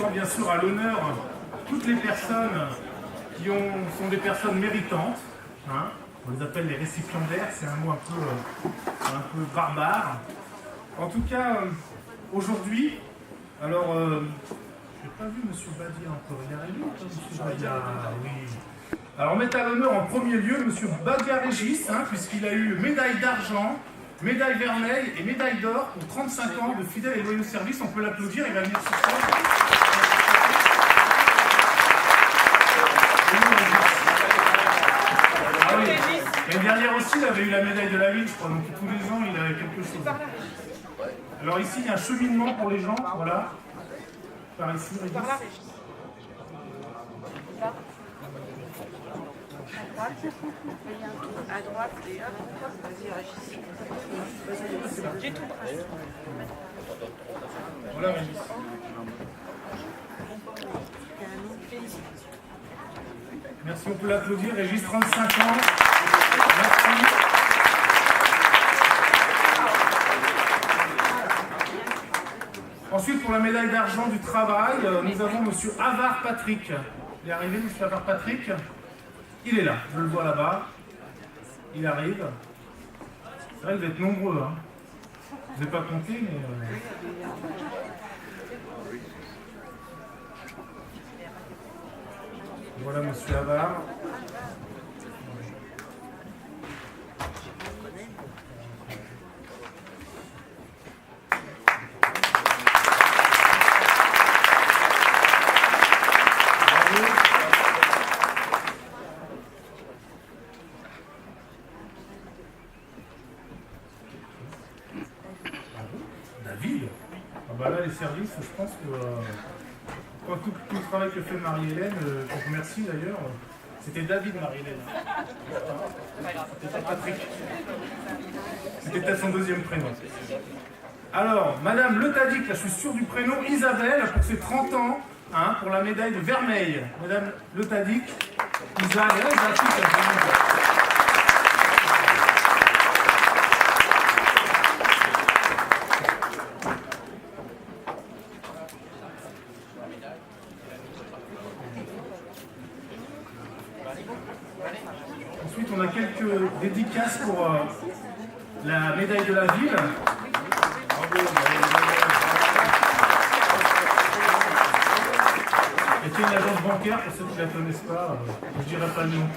mettant bien sûr à l'honneur toutes les personnes qui sont des personnes méritantes. Hein. On les appelle les récipiendaires, c'est un mot un peu barbare. En tout cas, aujourd'hui, alors, je n'ai pas vu M. Badia encore, il est arrivé ou pas, M. Badia? Oui. Alors, on met à l'honneur en premier lieu M. Badia Régis, hein, puisqu'il a eu médaille d'argent, médaille vermeille et médaille d'or pour 35 ans de fidèles et loyaux services. On peut l'applaudir, il va venir ce soir. Ah oui. L'année dernière aussi, il avait eu la médaille de la ville, je crois, donc tous les ans, il avait quelque chose. Alors ici, il y a un cheminement pour les gens, voilà. Par ici, Régis. Par là, Régis. Là. À droite, et hop, vas-y, Régis. J'ai tout. Voilà, Régis. Merci, on peut l'applaudir. Régis, 35 ans. Merci. Ensuite, pour la médaille d'argent du travail, nous avons M. Havard Patrick. Il est arrivé, M. Havard Patrick. Il est là, je le vois là-bas. Il arrive. C'est vrai que vous êtes nombreux. Hein. Je ne vais pas compter, mais... Voilà M. Havard. Les services, je pense que tout le travail que fait Marie-Hélène, qu'on remercie d'ailleurs, c'était David Marie-Hélène. C'était Patrick. C'était peut-être son deuxième prénom. Alors, Madame Le Tadic, là je suis sûr du prénom, Isabelle, pour ses 30 ans, hein, pour la médaille de vermeil. Madame Le Tadic, Isabelle, Ensuite, on a quelques dédicaces pour la médaille de la ville. Bravo. C'était une agence bancaire, pour ceux qui ne la connaissent pas, je ne dirai pas le nom.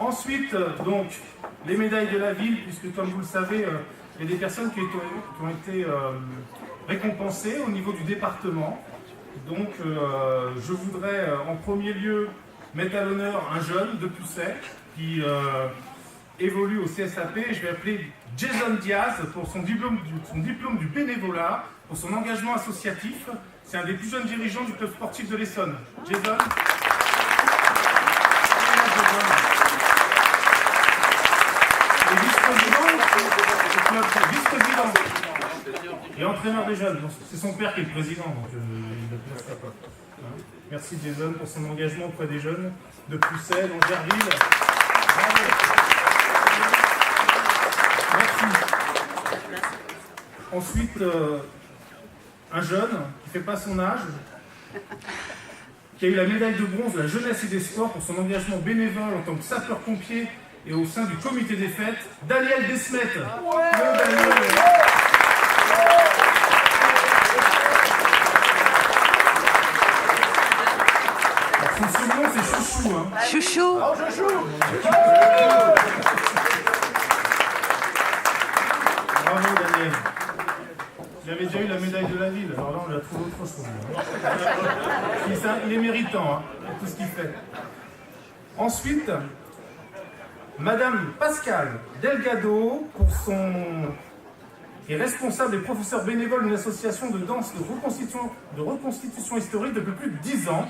Ensuite, donc, les médailles de la ville, puisque comme vous le savez, il y a des personnes qui ont été récompensées au niveau du département. Donc, je voudrais en premier lieu mettre à l'honneur un jeune de Pousset qui évolue au CSAP. Je vais appeler Jason Diaz pour son diplôme du bénévolat, pour son engagement associatif. C'est un des plus jeunes dirigeants du club sportif de l'Essonne. Jason. Et vice-président et entraîneur des jeunes. C'est son père qui est le président, donc il ne le placerait pas. Merci Jason pour son engagement auprès des jeunes de Pousset, d'Angerville. Merci. Ensuite, un jeune qui ne fait pas son âge, qui a eu la médaille de bronze de la jeunesse et des sports pour son engagement bénévole en tant que sapeur-pompier et au sein du comité des fêtes, Daniel Desmet. Son surnom, c'est Chouchou. Hein. Chouchou. Oh, Chouchou. Bravo, Daniel. Il avait déjà eu la médaille de la ville, alors là, on lui a trouvé autre chose. Hein. Il est méritant, hein, pour tout ce qu'il fait. Ensuite, Madame Pascale Delgado, est responsable et professeur bénévole d'une association de danse de reconstitution historique depuis plus de 10 ans.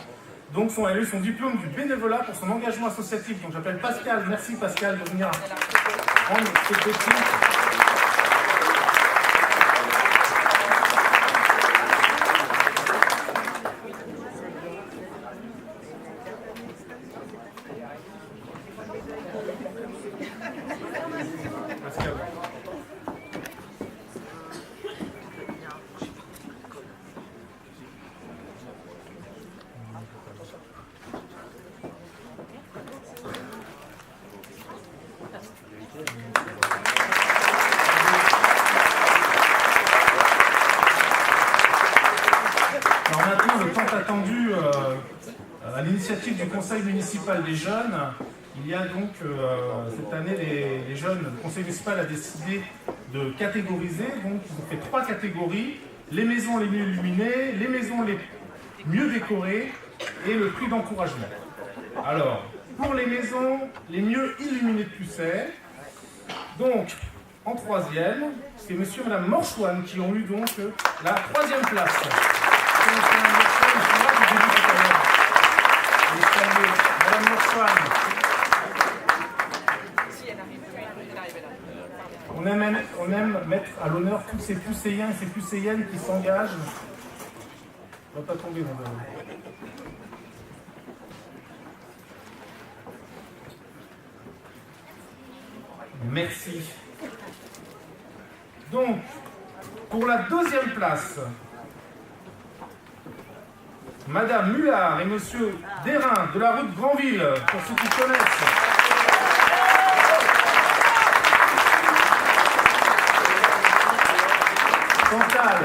Donc, elle a eu son diplôme du bénévolat pour son engagement associatif. Donc, j'appelle Pascal. Merci Pascal de venir prendre ce petit. Pascal. attendu à l'initiative du Conseil municipal des jeunes. Il y a donc cette année, les jeunes, le Conseil municipal a décidé de catégoriser. Donc ils ont fait 3 catégories: les maisons les mieux illuminées, les maisons les mieux décorées et le prix d'encouragement. Alors, pour les maisons les mieux illuminées de Pucet, donc en 3e, c'est monsieur et madame Morchouane qui ont eu donc la 3e place. Madame Morchouane. On aime mettre à l'honneur tous ces Pucéiens et ces Pucéiennes qui s'engagent. On ne va pas tomber, madame. Merci. Donc, pour la 2e place, Madame Mullard et Monsieur Derain de la rue de Granville, pour ceux qui connaissent. Chantal.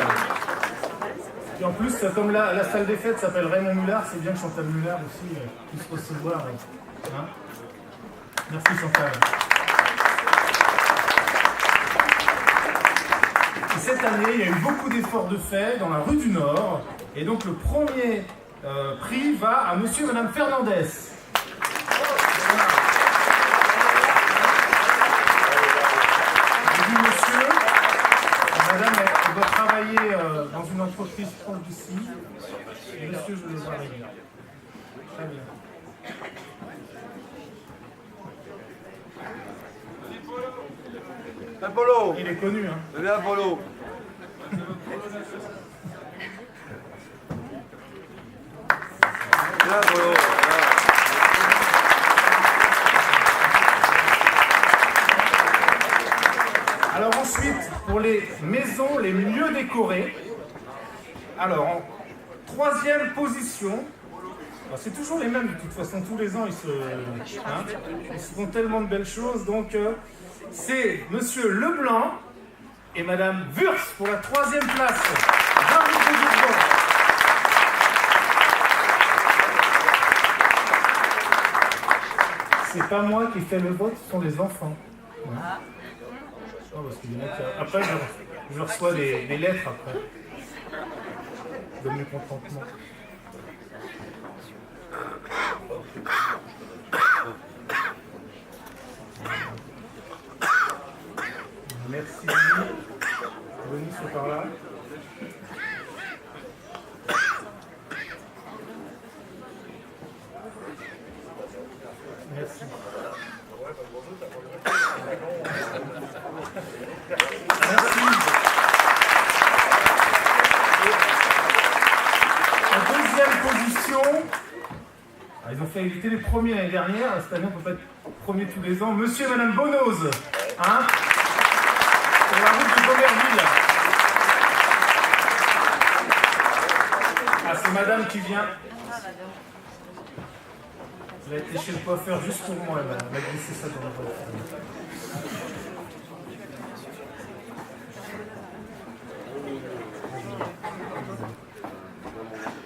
Et en plus, comme la salle des fêtes s'appelle Raymond Mullard, c'est bien que Chantal Mullard aussi puisse recevoir. Hein. Merci Chantal. Et cette année, il y a eu beaucoup d'efforts de fait dans la rue du Nord. Et donc le premier prix va à monsieur et madame Fernandez. J'ai dit monsieur, madame, elle doit travailler dans une entreprise proche d'ici. Et monsieur, je le vois arriver. Très bien. Apollo. Il est connu, hein. C'est bien Apollo. Bien Apollo. Alors ensuite, pour les maisons les mieux décorées, alors en 3e position, c'est toujours les mêmes de toute façon, tous les ans ils se font tellement de belles choses, donc c'est monsieur Leblanc et madame Wurst pour la 3e place. C'est pas moi qui fais le vote, ce sont les enfants. Oh, parce qu'il y en a qui... Après, je reçois des lettres après. De mécontentement. Merci. Venez sur par là. Merci. Merci. En 2e position, ils ont été les premiers l'année dernière. Cette année, on ne peut pas être premier tous les ans. Monsieur et madame Bonoz, hein, sur la route de Beaumerville. Ah, c'est madame qui vient. Elle a été chez le coiffeur juste pour moi, elle m'a glissé ça dans la voiture.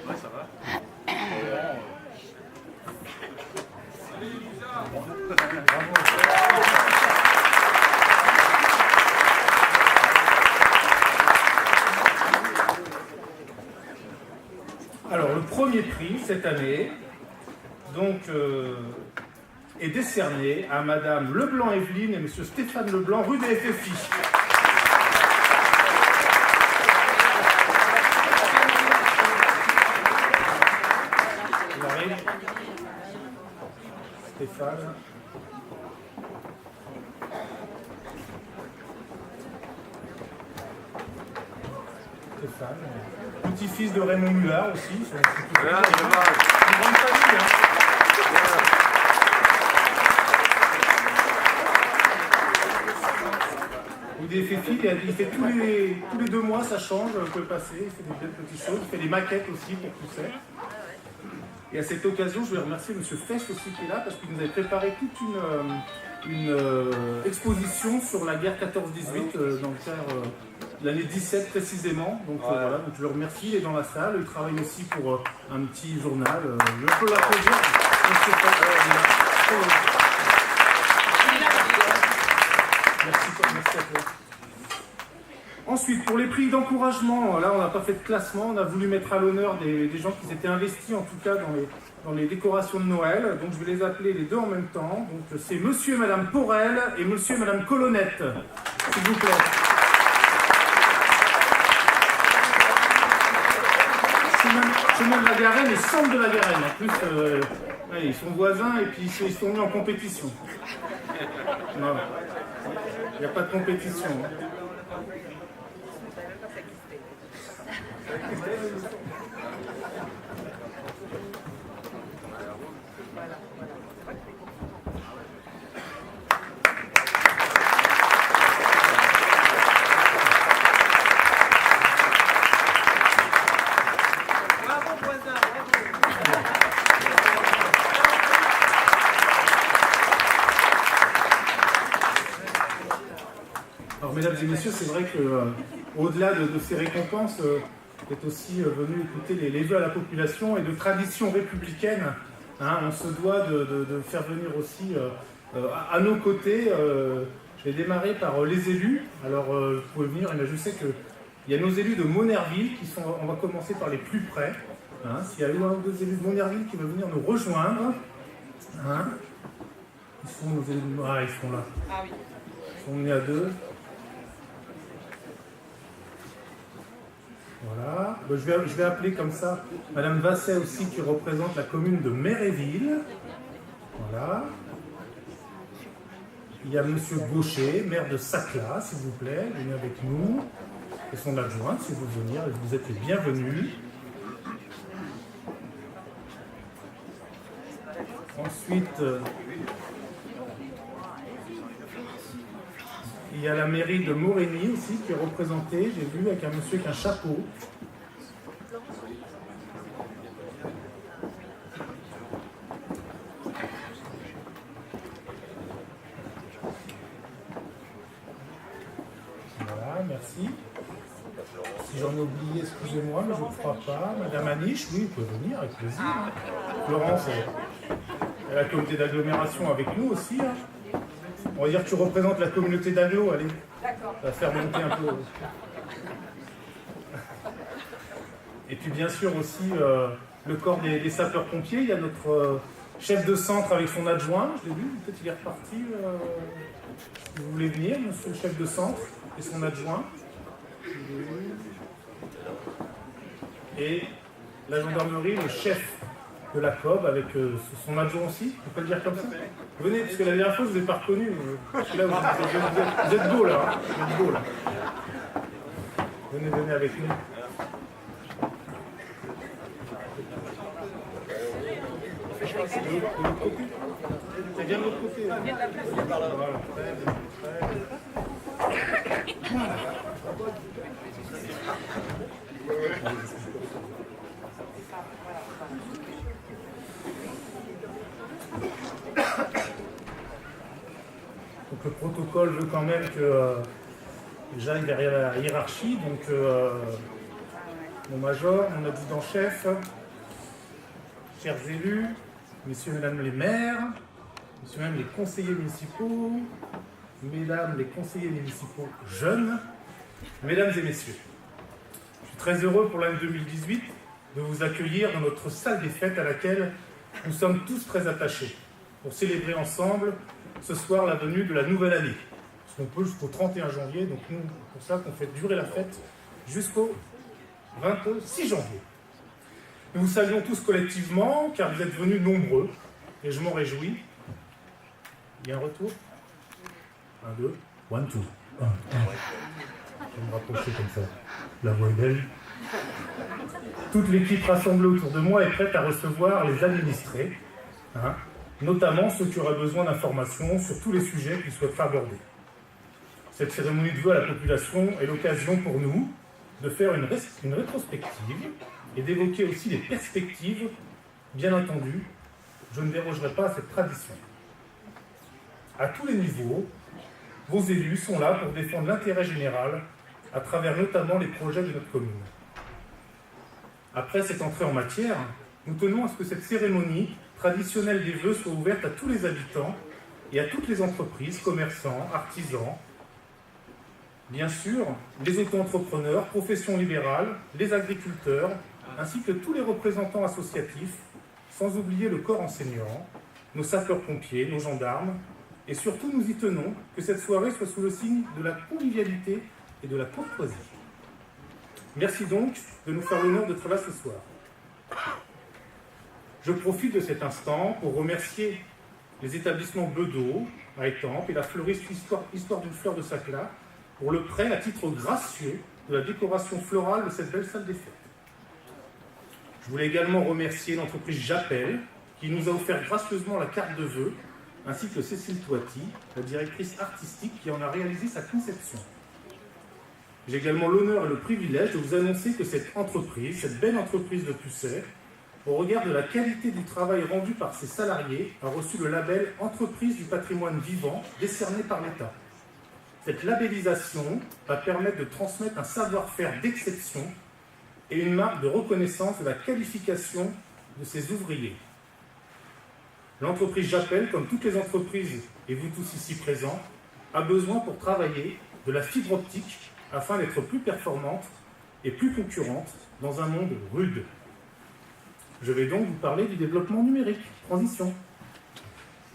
Ouais, ça va. Alors, le premier prix cette année, donc, est décerné à Madame Leblanc Evelyne et Monsieur Stéphane Leblanc, rue des FFI. Il arrive. Stéphane. Stéphane. Petit-fils de Raymond Mullard aussi. C'est une grande famille, hein. Il fait tous les 2 mois, ça change, on peut passer, il fait des belles petites choses, il fait des maquettes aussi pour Pousset. Et à cette occasion, je vais remercier M. Fest aussi qui est là, parce qu'il nous avait préparé toute une exposition sur la guerre 14-18 dans le cadre l'année 17 précisément. Donc voilà, donc je le remercie, il est dans la salle. Il travaille aussi pour un petit journal. Je peux l'applaudir. Merci à toi. Ensuite, pour les prix d'encouragement, là on n'a pas fait de classement, on a voulu mettre à l'honneur des gens qui s'étaient investis en tout cas dans les décorations de Noël. Donc je vais les appeler les deux en même temps. Donc c'est Monsieur et Madame Porel et Monsieur et Madame Colonnette, s'il vous plaît. Chemin de la Garenne et centre de la Garenne. En plus, ils sont voisins et puis ils sont mis en compétition. Non, il n'y a pas de compétition. Alors, mesdames et messieurs, c'est vrai qu'au-delà de ces récompenses, est aussi venu écouter les vœux à la population et de tradition républicaine. Hein, on se doit de faire venir aussi à nos côtés. Je vais démarrer par les élus. Alors, vous pouvez venir, je sais qu'il y a nos élus de Monerville qui sont. On va commencer par les plus près. Hein, s'il y a un ou deux élus de Monerville qui veulent venir nous rejoindre. Hein, ils sont nos élus de... Ah, ils sont là. Ah oui. Ils sont venus à deux. Voilà. Je vais appeler comme ça Madame Vasset aussi qui représente la commune de Méréville. Voilà. Il y a Monsieur Gaucher, maire de Sacla, s'il vous plaît, venez avec nous. Et son adjointe, si vous venez, vous êtes les bienvenus. Ensuite, il y a la mairie de Morigny aussi qui est représentée, j'ai vu, avec un monsieur avec un chapeau. Voilà, merci. Si j'en ai oublié, excusez-moi, mais je ne crois pas. Madame Aniche, oui, vous pouvez venir avec plaisir. Florence, elle a la communauté d'agglomération avec nous aussi. Hein. On va dire que tu représentes la communauté d'agglo, allez. D'accord. Ça va faire monter un peu. Et puis bien sûr aussi le corps des sapeurs-pompiers. Il y a notre chef de centre avec son adjoint. Je l'ai vu, peut-être il est reparti. Vous voulez venir, monsieur le chef de centre et son adjoint. Et la gendarmerie, le chef de la COB avec son adjoint aussi, on peut le dire comme ça. Venez, parce que la dernière fois, je ne vous ai pas reconnu. Parce que là, vous êtes beau là. Hein, vous êtes beau là. Venez avec nous. C'est de l'autre côté. C'est bien de l'autre côté. Voilà. Donc le protocole veut quand même que j'aille derrière la hiérarchie. Donc mon major, mon adjudant-chef, chers élus, messieurs et mesdames les maires, messieurs et mesdames les conseillers municipaux, mesdames les conseillers municipaux jeunes, mesdames et messieurs, je suis très heureux pour l'année 2018 de vous accueillir dans notre salle des fêtes à laquelle nous sommes tous très attachés pour célébrer ensemble ce soir la venue de la nouvelle année. Parce qu'on peut jusqu'au 31 janvier, donc nous, c'est pour ça qu'on fait durer la fête jusqu'au 26 janvier. Nous vous saluons tous collectivement, car vous êtes venus nombreux, et je m'en réjouis. Il y a un retour 1, 2, 1, 2. Je vais me rapprocher comme ça. La voix est belle. Toute l'équipe rassemblée autour de moi est prête à recevoir les administrés, hein, notamment ceux qui auraient besoin d'informations sur tous les sujets qu'ils souhaitent aborder. Cette cérémonie de vœux à la population est l'occasion pour nous de faire une rétrospective et d'évoquer aussi les perspectives. Bien entendu, je ne dérogerai pas à cette tradition. À tous les niveaux, vos élus sont là pour défendre l'intérêt général à travers notamment les projets de notre commune. Après cette entrée en matière, nous tenons à ce que cette cérémonie traditionnelle des vœux soit ouverte à tous les habitants et à toutes les entreprises, commerçants, artisans, bien sûr, les auto-entrepreneurs, professions libérales, les agriculteurs, ainsi que tous les représentants associatifs, sans oublier le corps enseignant, nos sapeurs-pompiers, nos gendarmes, et surtout nous y tenons que cette soirée soit sous le signe de la convivialité et de la courtoisie. Merci donc de nous faire l'honneur d'être là ce soir. Je profite de cet instant pour remercier les établissements Bedeau, à Étampes, et la fleuriste Histoire d'une fleur de Sacla, pour le prêt à titre gracieux de la décoration florale de cette belle salle des fêtes. Je voulais également remercier l'entreprise J'appelle, qui nous a offert gracieusement la carte de vœux, ainsi que Cécile Toiti, la directrice artistique qui en a réalisé sa conception. J'ai également l'honneur et le privilège de vous annoncer que cette entreprise, cette belle entreprise de Pucet, au regard de la qualité du travail rendu par ses salariés, a reçu le label Entreprise du patrimoine vivant décerné par l'État. Cette labellisation va permettre de transmettre un savoir-faire d'exception et une marque de reconnaissance de la qualification de ses ouvriers. L'entreprise J'appelle, comme toutes les entreprises, et vous tous ici présents, a besoin pour travailler de la fibre optique afin d'être plus performante et plus concurrente dans un monde rude. Je vais donc vous parler du développement numérique, transition.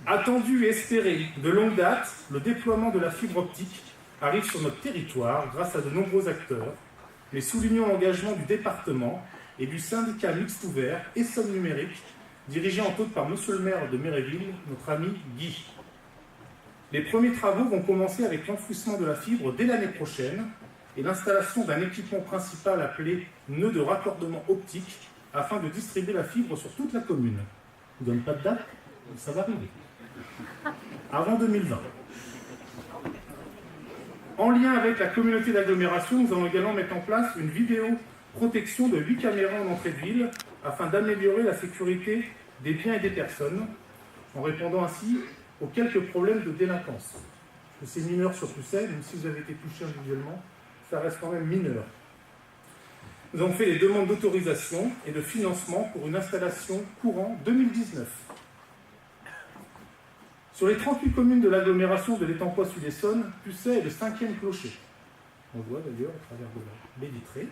Attendu et espéré de longue date, le déploiement de la fibre optique arrive sur notre territoire grâce à de nombreux acteurs, mais soulignons l'engagement du département et du syndicat mixte ouvert Essonne Numérique, dirigé entre autres par monsieur le maire de Méréville, notre ami Guy. Les premiers travaux vont commencer avec l'enfouissement de la fibre dès l'année prochaine et l'installation d'un équipement principal appelé nœud de raccordement optique afin de distribuer la fibre sur toute la commune. Je ne vous donne pas de date, ça va arriver. Avant 2020. En lien avec la communauté d'agglomération, nous allons également mettre en place une vidéoprotection de 8 caméras en entrée de ville afin d'améliorer la sécurité des biens et des personnes, en répondant ainsi aux quelques problèmes de délinquance. Parce que c'est mineur sur Pucet, même si vous avez été touché individuellement, ça reste quand même mineur. Nous avons fait les demandes d'autorisation et de financement pour une installation courant 2019. Sur les 38 communes de l'agglomération de l'Étampois-Sud-Essonne, Pucet est le 5e clocher. On le voit d'ailleurs à travers de la baie vitrée.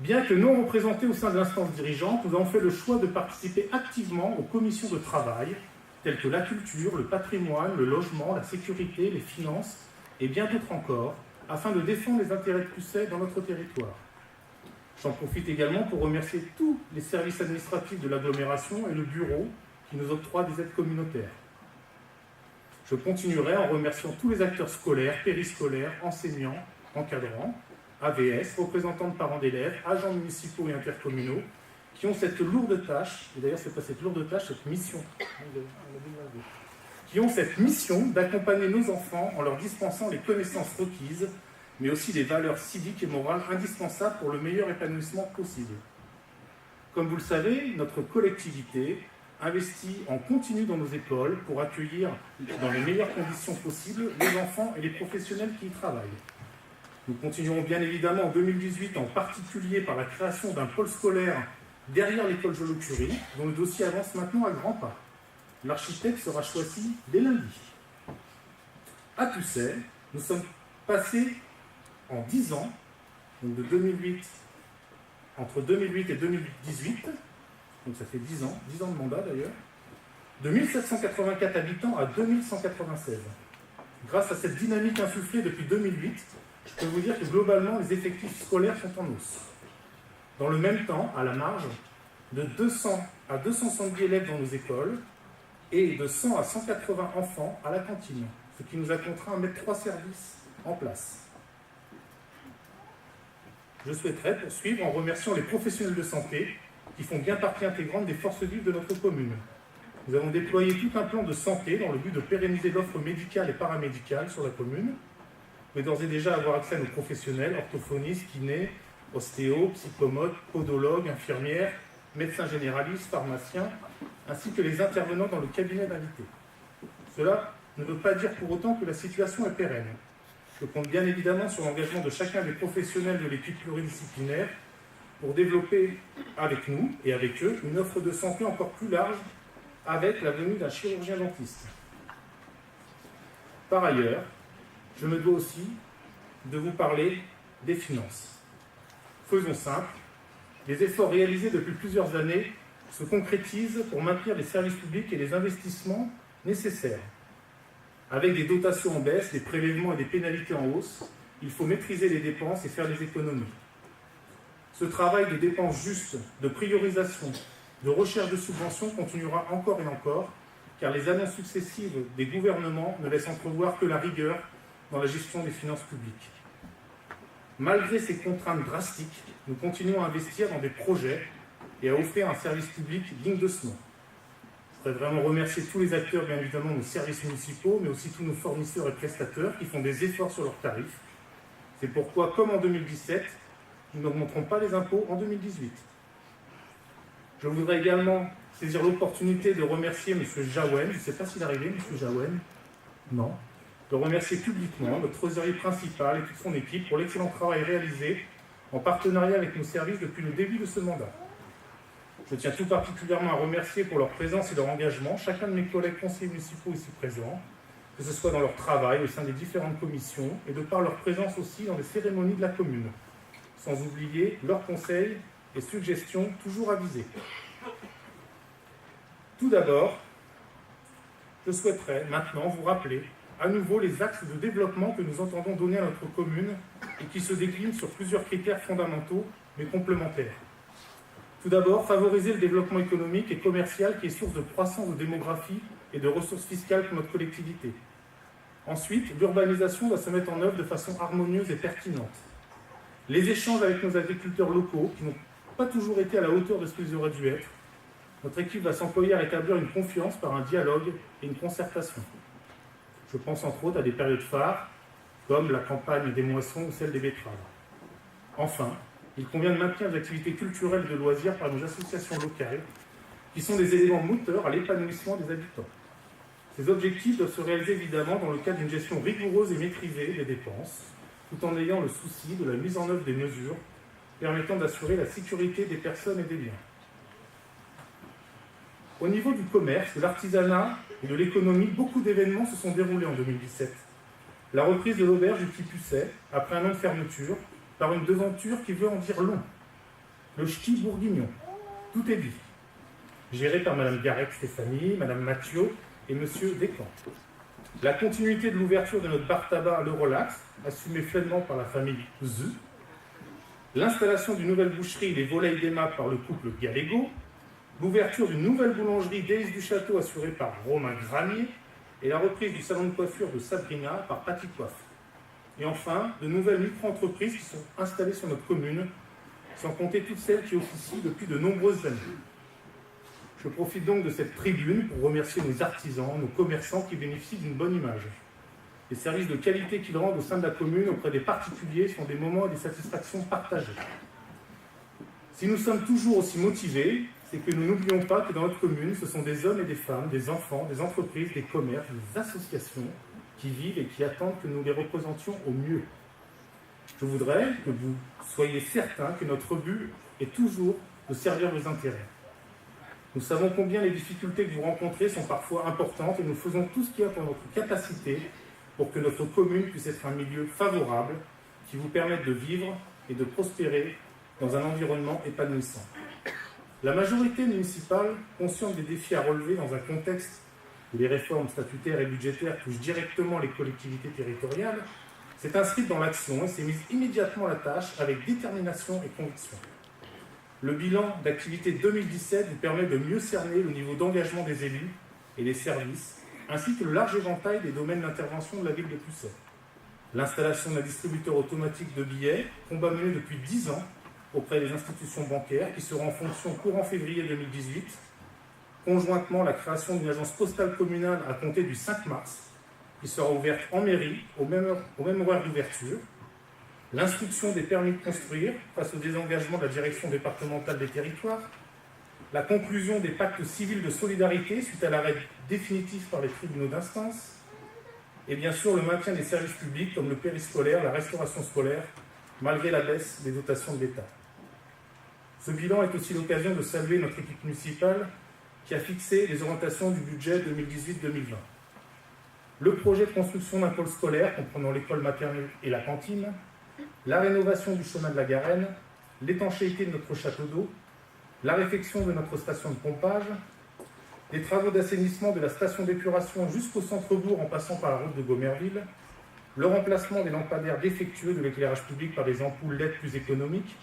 Bien que non représentés au sein de l'instance dirigeante, nous avons fait le choix de participer activement aux commissions de travail, telles que la culture, le patrimoine, le logement, la sécurité, les finances et bien d'autres encore, afin de défendre les intérêts de Pucet dans notre territoire. J'en profite également pour remercier tous les services administratifs de l'agglomération et le bureau qui nous octroient des aides communautaires. Je continuerai en remerciant tous les acteurs scolaires, périscolaires, enseignants, encadrants, AVS, représentants de parents d'élèves, agents municipaux et intercommunaux, qui ont cette lourde tâche, et d'ailleurs c'est pas cette lourde tâche, cette mission, qui ont cette mission d'accompagner nos enfants en leur dispensant les connaissances requises, mais aussi des valeurs civiques et morales indispensables pour le meilleur épanouissement possible. Comme vous le savez, notre collectivité investit en continu dans nos écoles pour accueillir dans les meilleures conditions possibles les enfants et les professionnels qui y travaillent. Nous continuerons bien évidemment en 2018, en particulier par la création d'un pôle scolaire derrière l'école Joliot-Curie, dont le dossier avance maintenant à grands pas. L'architecte sera choisi dès lundi. À Pucet, nous sommes passés en 10 ans, donc de 2008, entre 2008 et 2018, donc ça fait 10 ans de mandat d'ailleurs, de 1784 habitants à 2196. Grâce à cette dynamique insufflée depuis 2008, je peux vous dire que globalement les effectifs scolaires sont en hausse. Dans le même temps, à la marge, de 200 à 270 élèves dans nos écoles et de 100 à 180 enfants à la cantine, ce qui nous a contraint à mettre 3 services en place. Je souhaiterais poursuivre en remerciant les professionnels de santé qui font bien partie intégrante des forces vives de notre commune. Nous avons déployé tout un plan de santé dans le but de pérenniser l'offre médicale et paramédicale sur la commune. Vous pouvez d'ores et déjà avoir accès à nos professionnels, orthophonistes, kinés, ostéos, psychomotes, podologues, infirmières, médecins généralistes, pharmaciens, ainsi que les intervenants dans le cabinet d'invités. Cela ne veut pas dire pour autant que la situation est pérenne. Je compte bien évidemment sur l'engagement de chacun des professionnels de l'équipe pluridisciplinaire pour développer avec nous et avec eux une offre de santé encore plus large avec la venue d'un chirurgien dentiste. Par ailleurs, je me dois aussi de vous parler des finances. Faisons simple, les efforts réalisés depuis plusieurs années se concrétisent pour maintenir les services publics et les investissements nécessaires. Avec des dotations en baisse, des prélèvements et des pénalités en hausse, il faut maîtriser les dépenses et faire des économies. Ce travail de dépenses justes, de priorisation, de recherche de subventions continuera encore et encore, car les annonces successives des gouvernements ne laissent entrevoir que la rigueur dans la gestion des finances publiques. Malgré ces contraintes drastiques, nous continuons à investir dans des projets et à offrir un service public digne de ce nom. Je voudrais vraiment remercier tous les acteurs, bien évidemment, nos services municipaux, mais aussi tous nos fournisseurs et prestataires qui font des efforts sur leurs tarifs. C'est pourquoi, comme en 2017, nous n'augmenterons pas les impôts en 2018. Je voudrais également saisir l'opportunité de remercier M. Jaouen, je ne sais pas s'il est arrivé, M. Jaouen, non, de remercier publiquement notre trésorier principal et toute son équipe pour l'excellent travail réalisé en partenariat avec nos services depuis le début de ce mandat. Je tiens tout particulièrement à remercier pour leur présence et leur engagement chacun de mes collègues conseillers municipaux ici présents, que ce soit dans leur travail au sein des différentes commissions et de par leur présence aussi dans les cérémonies de la commune, sans oublier leurs conseils et suggestions toujours avisés. Tout d'abord, je souhaiterais maintenant vous rappeler à nouveau les axes de développement que nous entendons donner à notre commune et qui se déclinent sur plusieurs critères fondamentaux mais complémentaires. Tout d'abord, favoriser le développement économique et commercial qui est source de croissance de démographie et de ressources fiscales pour notre collectivité. Ensuite, l'urbanisation doit se mettre en œuvre de façon harmonieuse et pertinente. Les échanges avec nos agriculteurs locaux, qui n'ont pas toujours été à la hauteur de ce qu'ils auraient dû être, notre équipe va s'employer à rétablir une confiance par un dialogue et une concertation. Je pense entre autres à des périodes phares, comme la campagne des moissons ou celle des betteraves. Enfin, il convient de maintenir des activités culturelles et de loisirs par nos associations locales, qui sont des éléments moteurs à l'épanouissement des habitants. Ces objectifs doivent se réaliser évidemment dans le cadre d'une gestion rigoureuse et maîtrisée des dépenses, tout en ayant le souci de la mise en œuvre des mesures permettant d'assurer la sécurité des personnes et des biens. Au niveau du commerce, de l'artisanat et de l'économie, beaucoup d'événements se sont déroulés en 2017. La reprise de l'auberge du Petit Pusset, après un an de fermeture, par une devanture qui veut en dire long. Le ch'ti bourguignon, tout est dit. Géré par Mme Garec-Stéphanie, Mme Mathieu et M. Descamps. La continuité de l'ouverture de notre bar tabac Le Relax, assumée pleinement par la famille Z. L'installation d'une nouvelle boucherie Les Volailles d'Emma par le couple Gallego. L'ouverture d'une nouvelle boulangerie Délices du Château assurée par Romain Granier. Et la reprise du salon de coiffure de Sabrina par Patty Coiffe. Et enfin, de nouvelles micro-entreprises qui sont installées sur notre commune, sans compter toutes celles qui officient depuis de nombreuses années. Je profite donc de cette tribune pour remercier nos artisans, nos commerçants qui bénéficient d'une bonne image. Les services de qualité qu'ils rendent au sein de la commune auprès des particuliers sont des moments et des satisfactions partagées. Si nous sommes toujours aussi motivés, c'est que nous n'oublions pas que dans notre commune, ce sont des hommes et des femmes, des enfants, des entreprises, des commerces, des associations qui vivent et qui attendent que nous les représentions au mieux. Je voudrais que vous soyez certains que notre but est toujours de servir vos intérêts. Nous savons combien les difficultés que vous rencontrez sont parfois importantes et nous faisons tout ce qu'il y a pour notre capacité pour que notre commune puisse être un milieu favorable qui vous permette de vivre et de prospérer dans un environnement épanouissant. La majorité municipale, consciente des défis à relever dans un contexte où les réformes statutaires et budgétaires touchent directement les collectivités territoriales, s'est inscrite dans l'action et s'est mise immédiatement à la tâche avec détermination et conviction. Le bilan d'activité 2017 vous permet de mieux cerner le niveau d'engagement des élus et des services, ainsi que le large éventail des domaines d'intervention de la ville de Pusset. L'installation d'un distributeur automatique de billets, combat mené depuis 10 ans auprès des institutions bancaires, qui sera en fonction courant février 2018. Conjointement, la création d'une agence postale communale à compter du 5 mars, qui sera ouverte en mairie au même horaire d'ouverture. L'instruction des permis de construire face au désengagement de la direction départementale des territoires. La conclusion des pactes civils de solidarité suite à l'arrêt définitif par les tribunaux d'instance. et bien sûr le maintien des services publics comme le périscolaire, la restauration scolaire, malgré la baisse des dotations de l'État. Ce bilan est aussi l'occasion de saluer notre équipe municipale qui a fixé les orientations du budget 2018-2020. Le projet de construction d'un pôle scolaire comprenant l'école maternelle et la cantine, la rénovation du chemin de la Garenne, l'étanchéité de notre château d'eau, la réfection de notre station de pompage, les travaux d'assainissement de la station d'épuration jusqu'au centre-bourg en passant par la route de Gomerville, le remplacement des lampadaires défectueux de l'éclairage public par des ampoules LED plus économiques,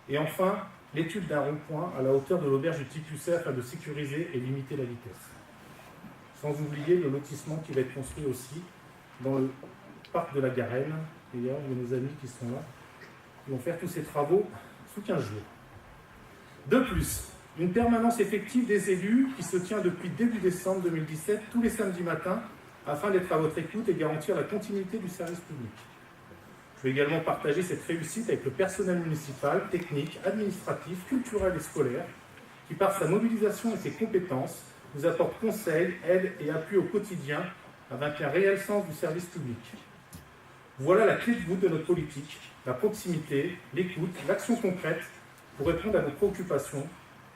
et enfin, l'étude d'un rond-point à la hauteur de l'auberge du Tipucet afin de sécuriser et limiter la vitesse. Sans oublier le lotissement qui va être construit aussi dans le parc de la Garenne. D'ailleurs, il y a nos amis qui sont là, qui vont faire tous ces travaux sous 15 jours. De plus, une permanence effective des élus qui se tient depuis début décembre 2017, tous les samedis matins, afin d'être à votre écoute et garantir la continuité du service public. Je vais également partager cette réussite avec le personnel municipal, technique, administratif, culturel et scolaire, qui par sa mobilisation et ses compétences nous apporte conseils, aide et appui au quotidien avec un réel sens du service public. Voilà la clé de voûte de notre politique, la proximité, l'écoute, l'action concrète pour répondre à nos préoccupations,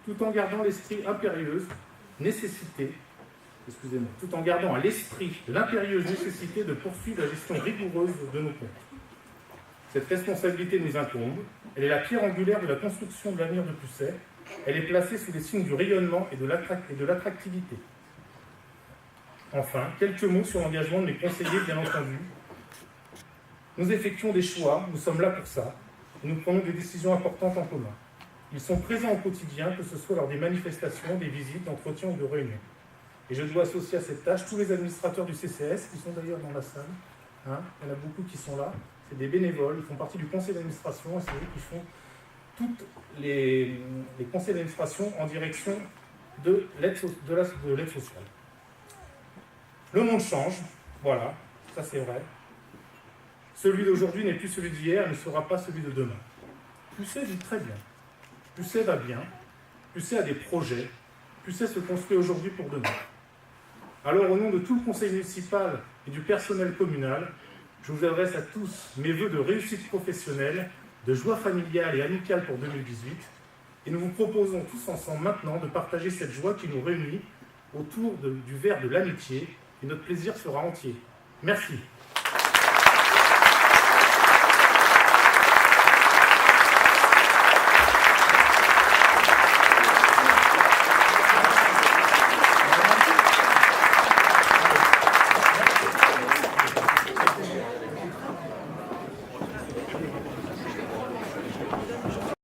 tout en gardant l'esprit impérieuse nécessité, tout en gardant à l'esprit l'impérieuse nécessité de poursuivre la gestion rigoureuse de nos comptes. Cette responsabilité nous incombe, elle est la pierre angulaire de la construction de l'avenir de Pucet, elle est placée sous les signes du rayonnement et de l'attractivité. Enfin, quelques mots sur l'engagement de mes conseillers, bien entendu. Nous effectuons des choix, nous sommes là pour ça, et nous prenons des décisions importantes en commun. Ils sont présents au quotidien, que ce soit lors des manifestations, des visites, d'entretiens ou de réunions. Et je dois associer à cette tâche tous les administrateurs du CCS, qui sont d'ailleurs dans la salle. Il y en a beaucoup qui sont là. C'est des bénévoles, ils font partie du conseil d'administration, et c'est eux qui font tous les conseils d'administration en direction de l'aide sociale. Le monde change, voilà, ça c'est vrai. Celui d'aujourd'hui n'est plus celui d'hier, ne sera pas celui de demain. Pucet vit très bien. Pucet va bien. Pucet a des projets. Pucet se construit aujourd'hui pour demain. Alors, au nom de tout le conseil municipal et du personnel communal, je vous adresse à tous mes vœux de réussite professionnelle, de joie familiale et amicale pour 2018. Et nous vous proposons tous ensemble maintenant de partager cette joie qui nous réunit autour du verre de l'amitié, et notre plaisir sera entier. Merci.